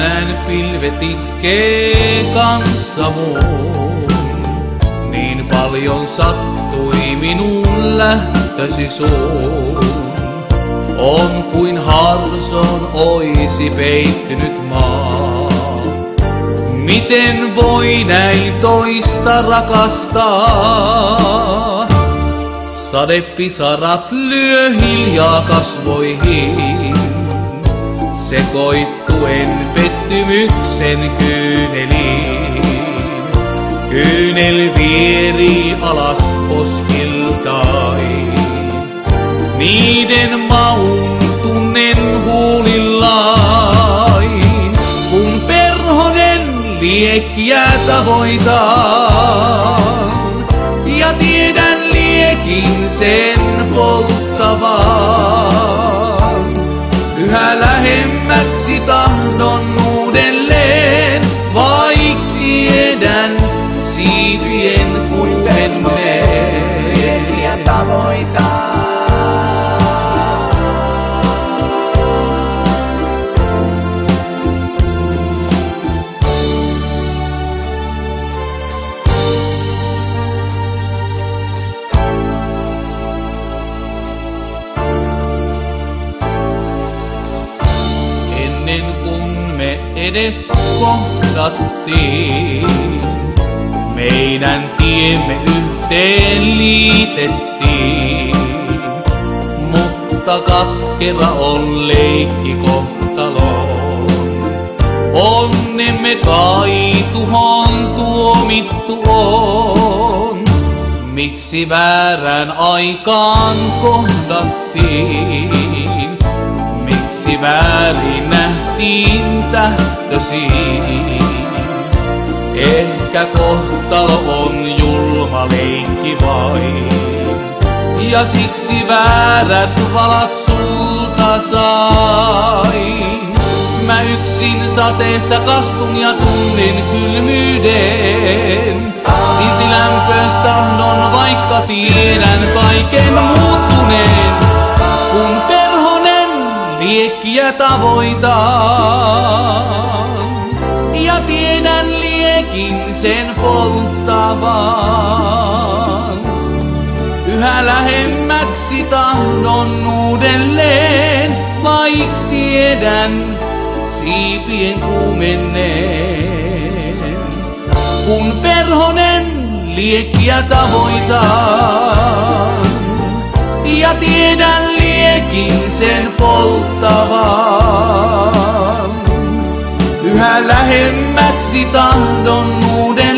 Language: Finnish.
tänään pilvet itkee kanssa mun. Niin paljon sattui minun lähtösi suun. On kuin harson oisi peittynyt maa. Miten voi näin toista rakastaa? Sadepisarat lyö hiljaa kasvoihin, sekoittuen pettymyksen kyyneliin. Kyynel vieri alas poskiltain, niiden maun tunnen huulillain. Kun perhonen liekkiä tavoitaan, ja tiedän liekin sen polttavan, yhä lähemmäksi tahdon uudelleen, vaik tiedän siipien kuumenneen. Liekkiä tavoitaan. Ennen kuin me edes kohdattiin, meidän tiemme yhteen liitettiin. Mutta katkera on leikki kohtaloon. Onnemme kai tuhoon tuomittu on. Miksi väärään aikaan kohdattiin? Miksi väärin nähtiin tähtösiin? Ehkä kohtalo on julma leikki vain, ja siksi väärät valat sulta sain. Mä yksin sateessa kastun ja tunnen kylmyyden. Silti lämpöös tahdon, vaikka tiedän kaiken muuttuneen. Kun perhonen liekkiä tavoitaan, ja tiedän liekin sen polttavan, yhä lähemmäksi tahdon uudelleen, vaik tiedän siipien kuumenneen. Kun perhonen liekkiä tavoitaan, ja tiedän liekin sen polttavan, yhä lähemmäksi tahdon uudelleen.